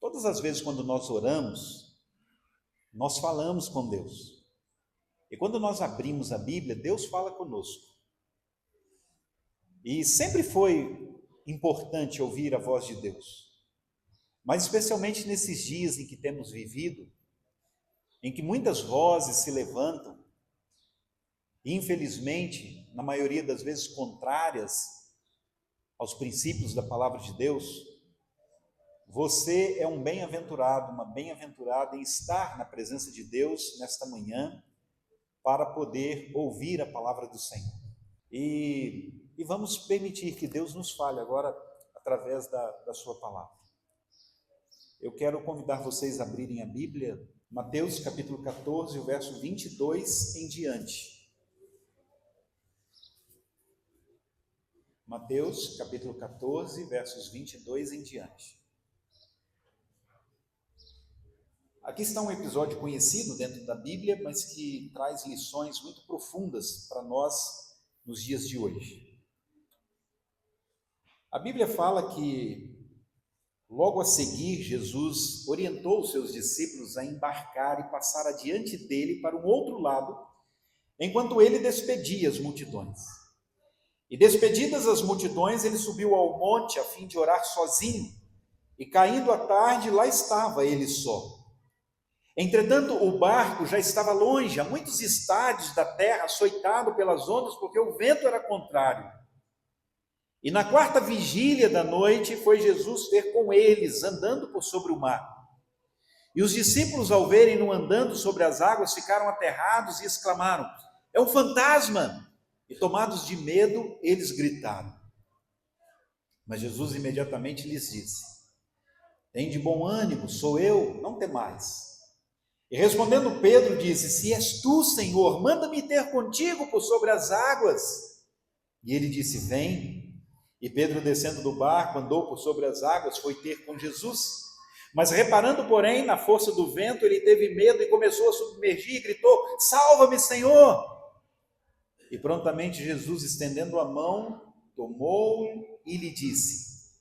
Todas as vezes quando nós oramos, nós falamos com Deus. E quando nós abrimos a Bíblia, Deus fala conosco. E sempre foi importante ouvir a voz de Deus. Mas especialmente nesses dias em que temos vivido, em que muitas vozes se levantam, infelizmente, na maioria das vezes contrárias aos princípios da palavra de Deus, você é um bem-aventurado, uma bem-aventurada em estar na presença de Deus nesta manhã para poder ouvir a palavra do Senhor. E vamos permitir que Deus nos fale agora através da sua palavra. Eu quero convidar vocês a abrirem a Bíblia, Mateus capítulo 14, o verso 22 em diante. Mateus capítulo 14, versos 22 em diante. Aqui está um episódio conhecido dentro da Bíblia, mas que traz lições muito profundas para nós nos dias de hoje. A Bíblia fala que, logo a seguir, Jesus orientou os seus discípulos a embarcar e passar adiante dele para um outro lado, enquanto ele despedia as multidões. E despedidas as multidões, ele subiu ao monte a fim de orar sozinho, e caindo a tarde, lá estava ele só. Entretanto, o barco já estava longe, a muitos estádios da terra, açoitado pelas ondas, porque o vento era contrário. E na quarta vigília da noite, foi Jesus ter com eles, andando por sobre o mar. E os discípulos, ao verem-no andando sobre as águas, ficaram aterrados e exclamaram: "É um fantasma!" E tomados de medo, eles gritaram. Mas Jesus imediatamente lhes disse: "Tende bom ânimo, sou eu, não temais." E respondendo Pedro, disse: "Se és tu, Senhor, manda-me ter contigo por sobre as águas." E ele disse: "Vem." E Pedro, descendo do barco, andou por sobre as águas, foi ter com Jesus. Mas reparando, porém, na força do vento, ele teve medo e começou a submergir e gritou: "Salva-me, Senhor!" E prontamente Jesus, estendendo a mão, tomou-o e lhe disse: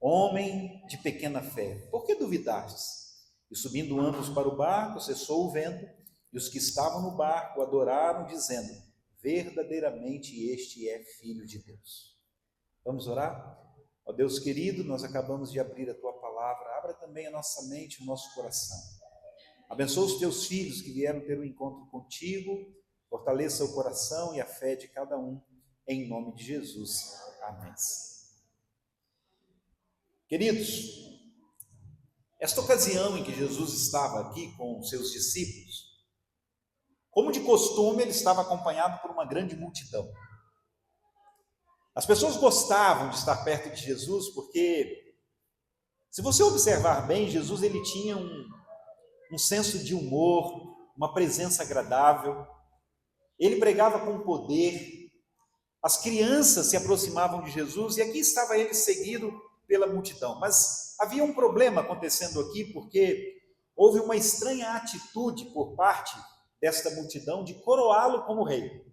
"Homem de pequena fé, por que duvidastes?" E subindo ambos para o barco, cessou o vento, e os que estavam no barco adoraram, dizendo: "Verdadeiramente este é Filho de Deus." Vamos orar? Ó Deus querido, nós acabamos de abrir a Tua palavra, abra também a nossa mente, o nosso coração. Abençoa os Teus filhos que vieram ter um encontro contigo, fortaleça o coração e a fé de cada um, em nome de Jesus. Amém. Queridos, esta ocasião em que Jesus estava aqui com os seus discípulos, como de costume, ele estava acompanhado por uma grande multidão. As pessoas gostavam de estar perto de Jesus porque, se você observar bem, Jesus ele tinha um senso de humor, uma presença agradável, ele pregava com poder, as crianças se aproximavam de Jesus e aqui estava ele seguido pela multidão. Mas havia um problema acontecendo aqui, porque houve uma estranha atitude por parte desta multidão de coroá-lo como rei.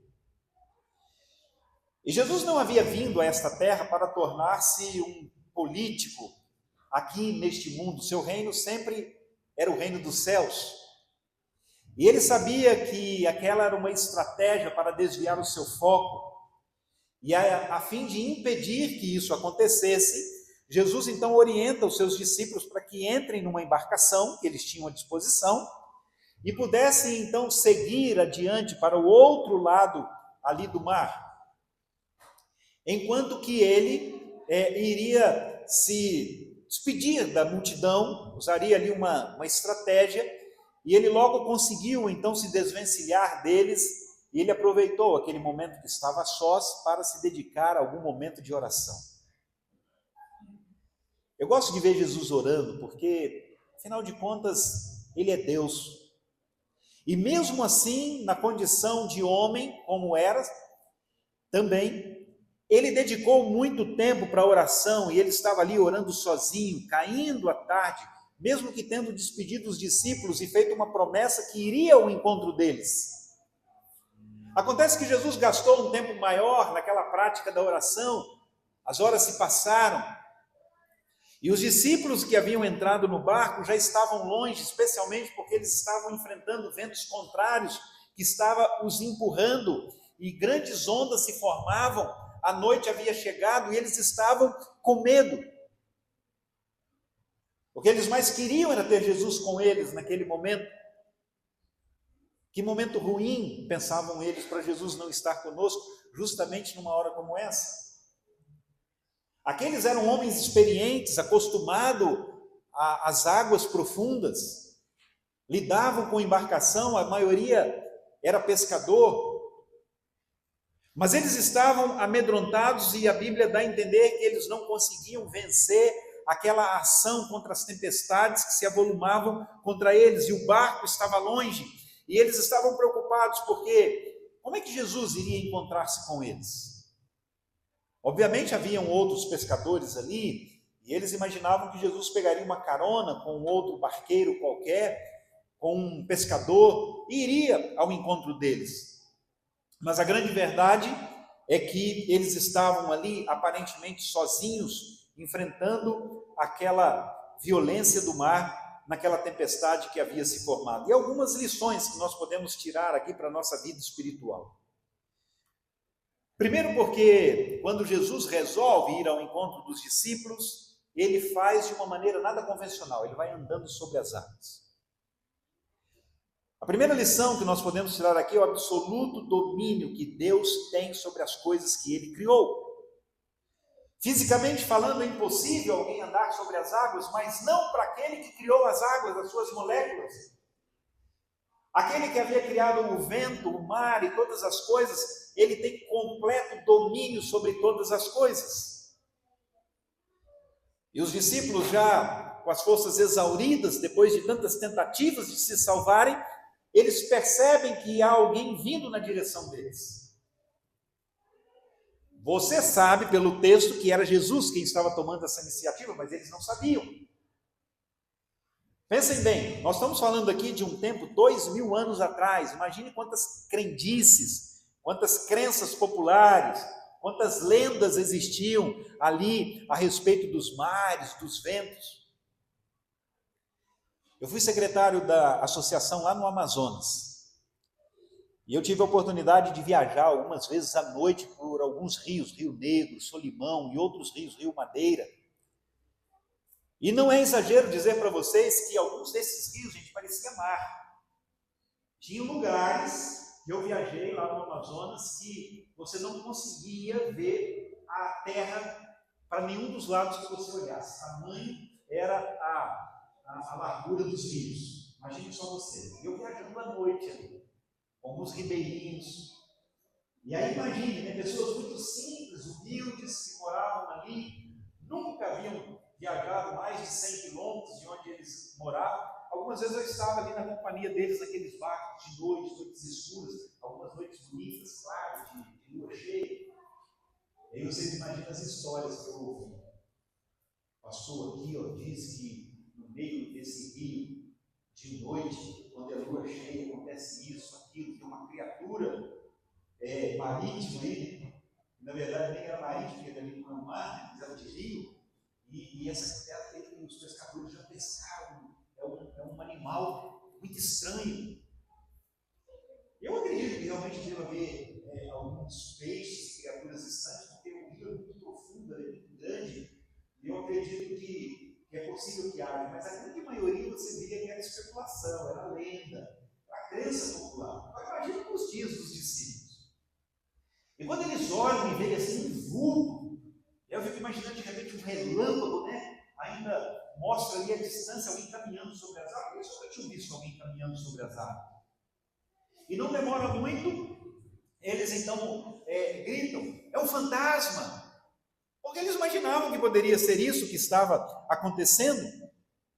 E Jesus não havia vindo a esta terra para tornar-se um político aqui neste mundo. Seu reino sempre era o reino dos céus. E ele sabia que aquela era uma estratégia para desviar o seu foco. E a fim de impedir que isso acontecesse, Jesus então orienta os seus discípulos para que entrem numa embarcação que eles tinham à disposição e pudessem então seguir adiante para o outro lado ali do mar. Enquanto que ele iria se despedir da multidão, usaria ali uma estratégia, e ele logo conseguiu então se desvencilhar deles, e ele aproveitou aquele momento que estava a sós para se dedicar a algum momento de oração. Eu gosto de ver Jesus orando, porque, afinal de contas, ele é Deus. E mesmo assim, na condição de homem, como era, também, ele dedicou muito tempo para a oração, e ele estava ali orando sozinho, caindo à tarde, mesmo que tendo despedido os discípulos e feito uma promessa que iria ao encontro deles. Acontece que Jesus gastou um tempo maior naquela prática da oração, as horas se passaram, E os discípulos que haviam entrado no barco já estavam longe, especialmente porque eles estavam enfrentando ventos contrários que estavam os empurrando e grandes ondas se formavam. A noite havia chegado e eles estavam com medo. O que eles mais queriam era ter Jesus com eles naquele momento. Que momento ruim, pensavam eles, para Jesus não estar conosco, justamente numa hora como essa. Aqueles eram homens experientes, acostumados às águas profundas, lidavam com embarcação, a maioria era pescador, mas eles estavam amedrontados e a Bíblia dá a entender que eles não conseguiam vencer aquela ação contra as tempestades que se avolumavam contra eles, e o barco estava longe, e eles estavam preocupados porque como é que Jesus iria encontrar-se com eles? Obviamente haviam outros pescadores ali, e eles imaginavam que Jesus pegaria uma carona com outro barqueiro qualquer, com um pescador, e iria ao encontro deles. Mas a grande verdade é que eles estavam ali aparentemente sozinhos, enfrentando aquela violência do mar, naquela tempestade que havia se formado. E algumas lições que nós podemos tirar aqui para a nossa vida espiritual. Primeiro porque quando Jesus resolve ir ao encontro dos discípulos, ele faz de uma maneira nada convencional, ele vai andando sobre as águas. A primeira lição que nós podemos tirar aqui é o absoluto domínio que Deus tem sobre as coisas que ele criou. Fisicamente falando, é impossível alguém andar sobre as águas, mas não para aquele que criou as águas, as suas moléculas. Aquele que havia criado o vento, o mar e todas as coisas, ele tem completo domínio sobre todas as coisas. E os discípulos, já com as forças exauridas, depois de tantas tentativas de se salvarem, eles percebem que há alguém vindo na direção deles. Você sabe pelo texto que era Jesus quem estava tomando essa iniciativa, mas eles não sabiam. Pensem bem, nós estamos falando aqui de um tempo, 2000 anos atrás. Imagine quantas crendices, quantas crenças populares, quantas lendas existiam ali a respeito dos mares, dos ventos. Eu fui secretário da associação lá no Amazonas, e eu tive a oportunidade de viajar algumas vezes à noite por alguns rios, Rio Negro, Solimão e outros rios, Rio Madeira. E não é exagero dizer para vocês que alguns desses rios, gente, parecia mar. Tinha lugares que eu viajei lá no Amazonas que você não conseguia ver a terra para nenhum dos lados que você olhasse. Tamanho era a largura dos rios. Imagine só você. Eu viajando à noite ali, com alguns ribeirinhos. E aí imagine, né, pessoas muito simples, humildes, que moravam ali, nunca haviam viajado mais de 100 quilômetros de onde eles moravam. Algumas vezes eu estava ali na companhia deles, naqueles barcos de noite, noites escuras, algumas noites bonitas, claro, de lua cheia. E aí vocês imaginam as histórias que eu ouvi. Passou aqui, ó, diz que no meio desse rio, de noite, quando é lua cheia, acontece isso, aquilo, tem uma criatura marítima aí, na verdade nem era marítimo, porque ali não é um mar, mas era de rio. E essa terra que os pescadores já pescaram, é um animal muito estranho. Eu acredito que realmente deva haver alguns peixes, criaturas estranhas, porque o rio é muito profundo, é muito grande, e eu acredito que é possível que haja, mas a grande maioria você via que era especulação, era lenda, era crença popular. Agora imagina nos dias dos discípulos. E quando eles olham e veem assim um vulto, eu fico imaginando de repente um relâmpago, né? Ainda mostra ali a distância, alguém caminhando sobre as águas. Eu nunca tinha visto alguém caminhando sobre as águas. E não demora muito, eles então gritam, é um fantasma. Porque eles imaginavam que poderia ser isso que estava acontecendo,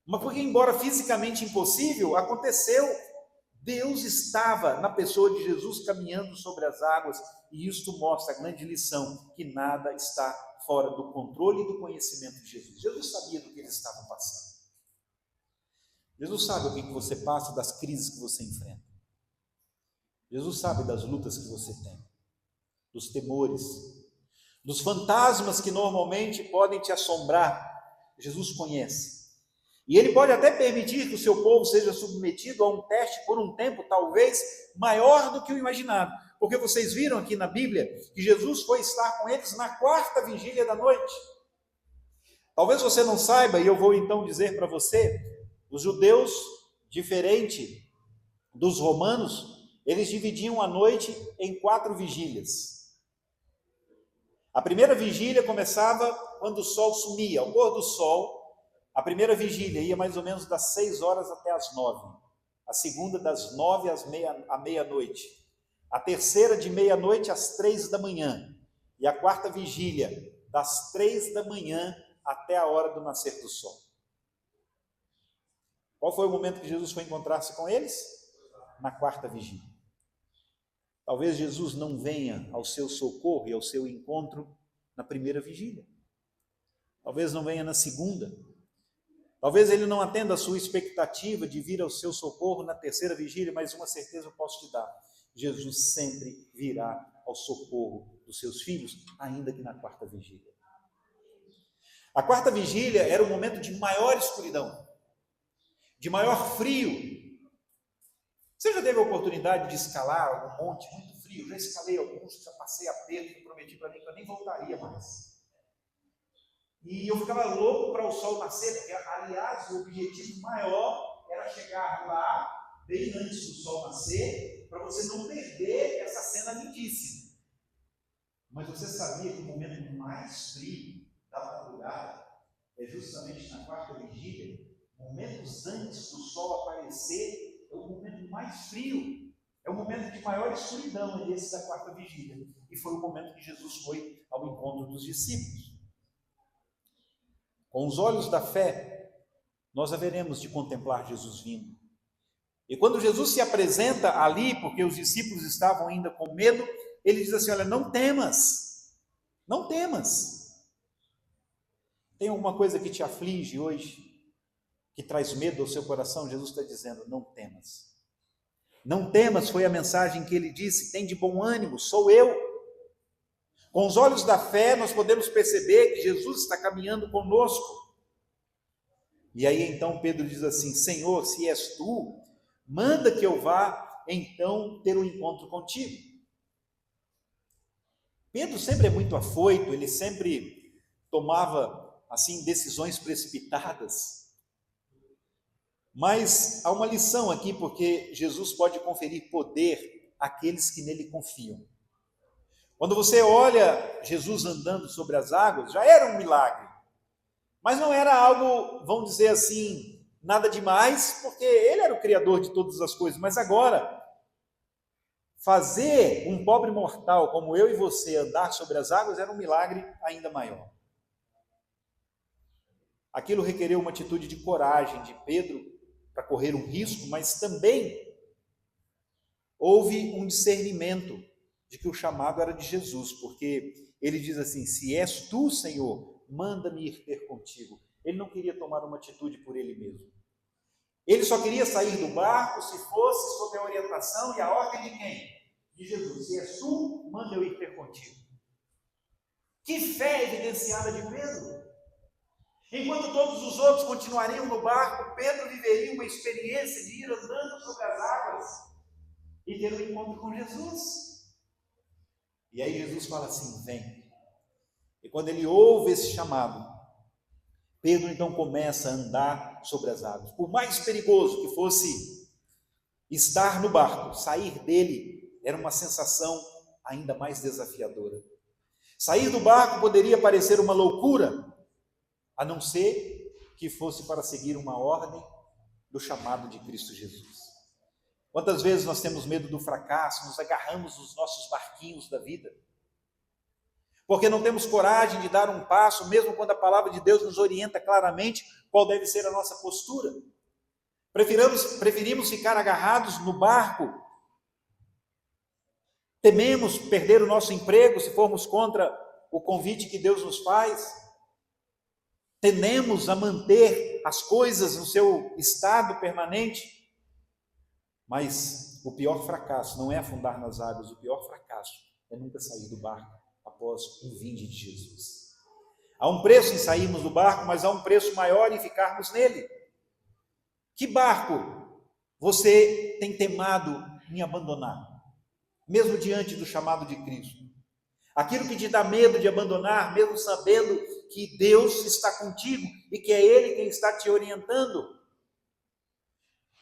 mas porque embora fisicamente impossível, aconteceu. Deus estava na pessoa de Jesus caminhando sobre as águas, e isto mostra a grande lição, que nada está fora do controle e do conhecimento de Jesus. Jesus sabia do que eles estavam passando. Jesus sabe o que você passa, das crises que você enfrenta. Jesus sabe das lutas que você tem, dos temores, dos fantasmas que normalmente podem te assombrar, Jesus conhece. E ele pode até permitir que o seu povo seja submetido a um teste por um tempo, talvez, maior do que o imaginado. Porque vocês viram aqui na Bíblia que Jesus foi estar com eles na 4ª vigília da noite. Talvez você não saiba, e eu vou então dizer para você, os judeus, diferente dos romanos, eles dividiam a noite em 4 vigílias. A primeira vigília começava quando o sol sumia, ao pôr do sol. A primeira vigília ia mais ou menos das 6 horas até as 9. A segunda das 9 à meia-noite. A terceira de meia-noite às 3 da manhã. E a 4ª vigília das 3 da manhã até a hora do nascer do sol. Qual foi o momento que Jesus foi encontrar-se com eles? Na 4ª vigília. Talvez Jesus não venha ao seu socorro e ao seu encontro na primeira vigília. Talvez não venha na segunda. Talvez ele não atenda a sua expectativa de vir ao seu socorro na 3ª vigília, mas uma certeza eu posso te dar: Jesus sempre virá ao socorro dos seus filhos, ainda que na 4ª vigília. A 4ª vigília era o momento de maior escuridão, de maior frio. Você já teve a oportunidade de escalar algum monte muito frio? Eu já escalei alguns, já passei aperto, prometi para mim que eu nem voltaria mais. E eu ficava louco para o sol nascer, porque, aliás, o objetivo maior era chegar lá, bem antes do sol nascer, para você não perder essa cena lindíssima. Mas você sabia que o momento mais frio da madrugada é justamente na 4ª vigília, momentos antes do sol aparecer, é o momento mais frio, é o momento de maior escuridão, é esse da 4ª vigília. E foi o momento que Jesus foi ao encontro dos discípulos. Com os olhos da fé, nós haveremos de contemplar Jesus vindo. E quando Jesus se apresenta ali, porque os discípulos estavam ainda com medo, ele diz assim: olha, não temas, não temas. Tem alguma coisa que te aflige hoje, que traz medo ao seu coração? Jesus está dizendo: não temas. Não temas foi a mensagem que ele disse: tem de bom ânimo, sou eu. Com os olhos da fé, nós podemos perceber que Jesus está caminhando conosco. E aí então Pedro diz assim: Senhor, se és tu, manda que eu vá então ter um encontro contigo. Pedro sempre é muito afoito, ele sempre tomava assim decisões precipitadas. Mas há uma lição aqui, porque Jesus pode conferir poder àqueles que nele confiam. Quando você olha Jesus andando sobre as águas, já era um milagre. Mas não era algo, vamos dizer assim, nada demais, porque ele era o criador de todas as coisas. Mas agora, fazer um pobre mortal como eu e você andar sobre as águas era um milagre ainda maior. Aquilo requereu uma atitude de coragem de Pedro para correr um risco, mas também houve um discernimento de que o chamado era de Jesus, porque ele diz assim: se és tu, Senhor, manda-me ir ter contigo. Ele não queria tomar uma atitude por ele mesmo. Ele só queria sair do barco se fosse sob a orientação e a ordem de quem? De Jesus. Se és tu, manda eu ir ter contigo. Que fé evidenciada de Pedro! Enquanto todos os outros continuariam no barco, Pedro viveria uma experiência de ir andando sobre as águas e ter um encontro com Jesus. E aí Jesus fala assim: vem. E quando ele ouve esse chamado, Pedro então começa a andar sobre as águas. Por mais perigoso que fosse estar no barco, sair dele era uma sensação ainda mais desafiadora. Sair do barco poderia parecer uma loucura, a não ser que fosse para seguir uma ordem do chamado de Cristo Jesus. Quantas vezes nós temos medo do fracasso, nos agarramos nos nossos barquinhos da vida, porque não temos coragem de dar um passo, mesmo quando a palavra de Deus nos orienta claramente qual deve ser a nossa postura. Preferimos ficar agarrados no barco, tememos perder o nosso emprego se formos contra o convite que Deus nos faz, tendemos a manter as coisas no seu estado permanente, mas o pior fracasso não é afundar nas águas, o pior fracasso é nunca sair do barco após o vinde de Jesus. Há um preço em sairmos do barco, mas há um preço maior em ficarmos nele. Que barco você tem temado em abandonar, mesmo diante do chamado de Cristo? Aquilo que te dá medo de abandonar, mesmo sabendo que Deus está contigo e que é Ele quem está te orientando.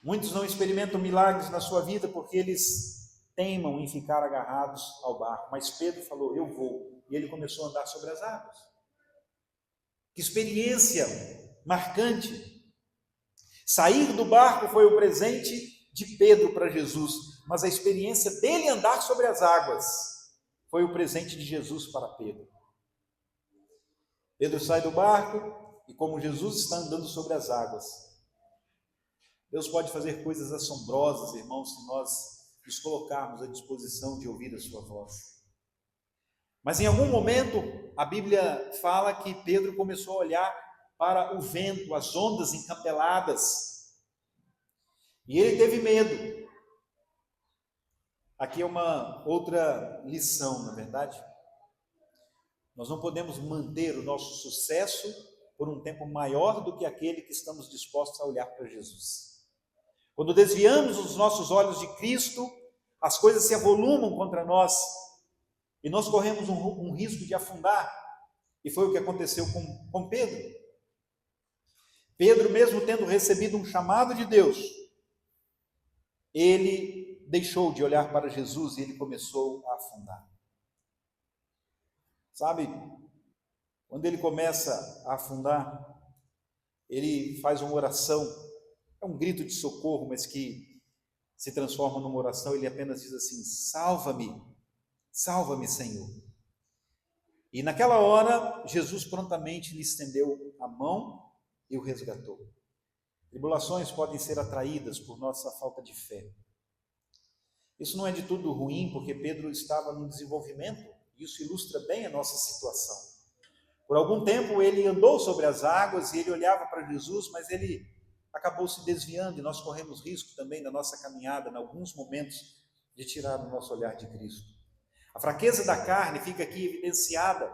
Muitos não experimentam milagres na sua vida porque eles teimam em ficar agarrados ao barco. Mas Pedro falou, eu vou. E ele começou a andar sobre as águas. Que experiência marcante. Sair do barco foi o presente de Pedro para Jesus, mas a experiência dele andar sobre as águas foi o presente de Jesus para Pedro. Pedro sai do barco e, como Jesus está andando sobre as águas, Deus pode fazer coisas assombrosas, irmãos, se nós nos colocarmos à disposição de ouvir a sua voz. Mas em algum momento, a Bíblia fala que Pedro começou a olhar para o vento, as ondas encapeladas, e ele teve medo. Aqui é uma outra lição, na verdade. Nós não podemos manter o nosso sucesso por um tempo maior do que aquele que estamos dispostos a olhar para Jesus. Quando desviamos os nossos olhos de Cristo, as coisas se avolumam contra nós e nós corremos um risco de afundar. E foi o que aconteceu com Pedro. Pedro, mesmo tendo recebido um chamado de Deus, ele deixou de olhar para Jesus e ele começou a afundar. Sabe, quando ele começa a afundar, ele faz uma oração, é um grito de socorro, mas que se transforma numa oração. Ele apenas diz assim, salva-me, salva-me, Senhor. E naquela hora, Jesus prontamente lhe estendeu a mão e o resgatou. Tribulações podem ser atraídas por nossa falta de fé. Isso não é de tudo ruim, porque Pedro estava no desenvolvimento. Isso ilustra bem a nossa situação. Por algum tempo ele andou sobre as águas e ele olhava para Jesus, mas ele acabou se desviando e nós corremos risco também na nossa caminhada, em alguns momentos, de tirar o nosso olhar de Cristo. A fraqueza da carne fica aqui evidenciada.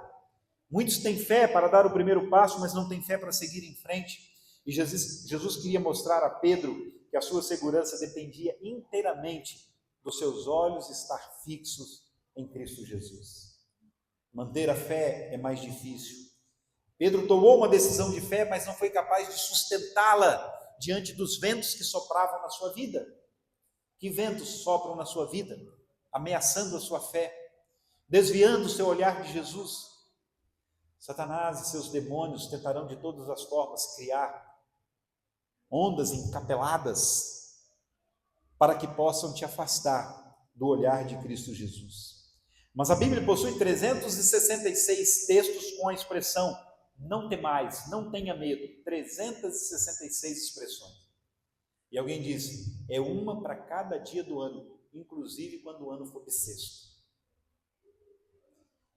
Muitos têm fé para dar o primeiro passo, mas não têm fé para seguir em frente. E Jesus queria mostrar a Pedro que a sua segurança dependia inteiramente dos seus olhos estar fixos em Cristo Jesus. Manter a fé é mais difícil. Pedro tomou uma decisão de fé, mas não foi capaz de sustentá-la diante dos ventos que sopravam na sua vida. Que ventos sopram na sua vida, ameaçando a sua fé, desviando o seu olhar de Jesus? Satanás e seus demônios tentarão de todas as formas criar ondas encapeladas para que possam te afastar do olhar de Cristo Jesus. Mas a Bíblia possui 366 textos com a expressão não temais, não tenha medo. 366 expressões. E alguém diz, é uma para cada dia do ano, inclusive quando o ano for bissexto.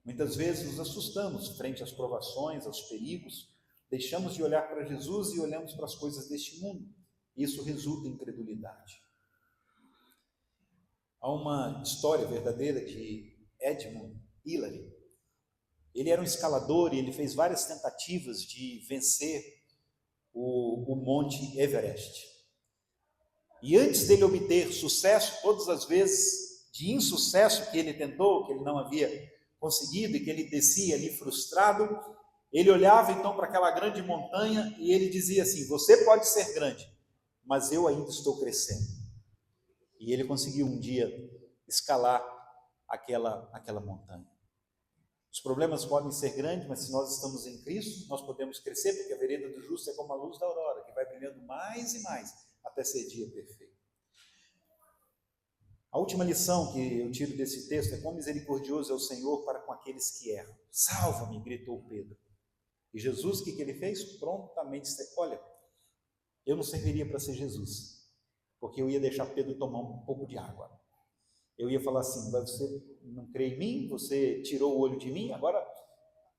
Muitas vezes nos assustamos frente às provações, aos perigos, deixamos de olhar para Jesus e olhamos para as coisas deste mundo. Isso resulta em incredulidade. Há uma história verdadeira de Edmund Hillary. Ele era um escalador e ele fez várias tentativas de vencer o Monte Everest. E antes dele obter sucesso, todas as vezes de insucesso que ele tentou, que ele não havia conseguido e que ele descia ali frustrado, ele olhava então para aquela grande montanha e ele dizia assim, você pode ser grande, mas eu ainda estou crescendo. E ele conseguiu um dia escalar aquela montanha. Os problemas podem ser grandes, mas se nós estamos em Cristo, nós podemos crescer, porque a vereda do justo é como a luz da aurora, que vai brilhando mais e mais, até ser dia perfeito. A última lição que eu tiro desse texto é quão misericordioso é o Senhor para com aqueles que erram. Salva-me, gritou Pedro. E Jesus, o que ele fez? Prontamente disse, olha, eu não serviria para ser Jesus, porque eu ia deixar Pedro tomar um pouco de água. Eu ia falar assim, você não crê em mim, você tirou o olho de mim, agora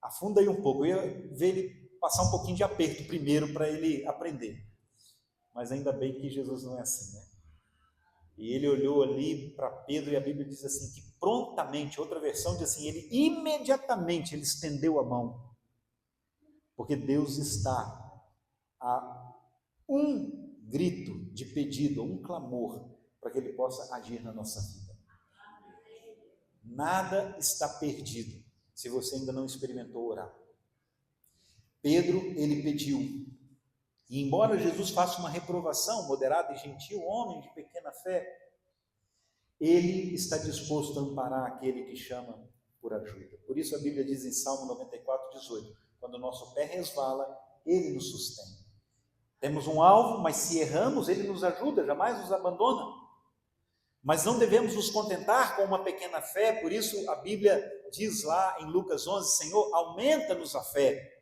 afunda aí um pouco. Eu ia ver ele passar um pouquinho de aperto primeiro para ele aprender. Mas ainda bem que Jesus não é assim, né? E ele olhou ali para Pedro e a Bíblia diz assim, que prontamente, outra versão diz assim, ele imediatamente ele estendeu a mão Porque Deus está a um grito de pedido, um clamor, para que Ele possa agir na nossa vida. Nada está perdido se você ainda não experimentou orar. Pedro, ele pediu. E embora Jesus faça uma reprovação, moderado e gentil, homem de pequena fé, ele está disposto a amparar aquele que chama por ajuda. Por isso a Bíblia diz em Salmo 94, 18, quando o nosso pé resvala, ele nos sustém. Temos um alvo, mas se erramos, ele nos ajuda, jamais nos abandona. Mas não devemos nos contentar com uma pequena fé, por isso a Bíblia diz lá em Lucas 11, Senhor, aumenta-nos a fé,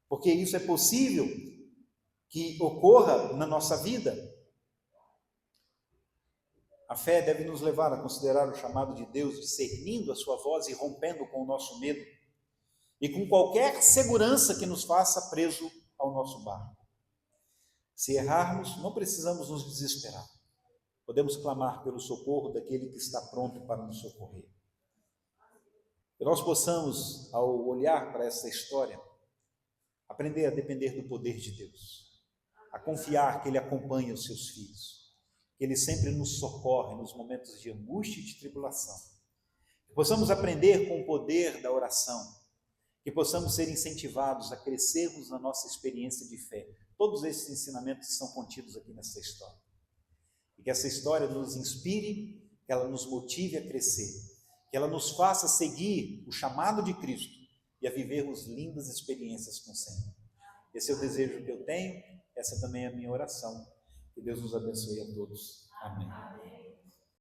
porque isso é possível que ocorra na nossa vida. A fé deve nos levar a considerar o chamado de Deus, discernindo a sua voz e rompendo com o nosso medo, e com qualquer segurança que nos faça preso ao nosso barco. Se errarmos, não precisamos nos desesperar. Podemos clamar pelo socorro daquele que está pronto para nos socorrer. Que nós possamos, ao olhar para essa história, aprender a depender do poder de Deus, a confiar que Ele acompanha os seus filhos, que Ele sempre nos socorre nos momentos de angústia e de tribulação. Que possamos aprender com o poder da oração, que possamos ser incentivados a crescermos na nossa experiência de fé. Todos esses ensinamentos são contidos aqui nessa história. E que essa história nos inspire, que ela nos motive a crescer, que ela nos faça seguir o chamado de Cristo e a vivermos lindas experiências com o Senhor. Esse é o desejo que eu tenho, essa também é a minha oração. Que Deus nos abençoe a todos. Amém.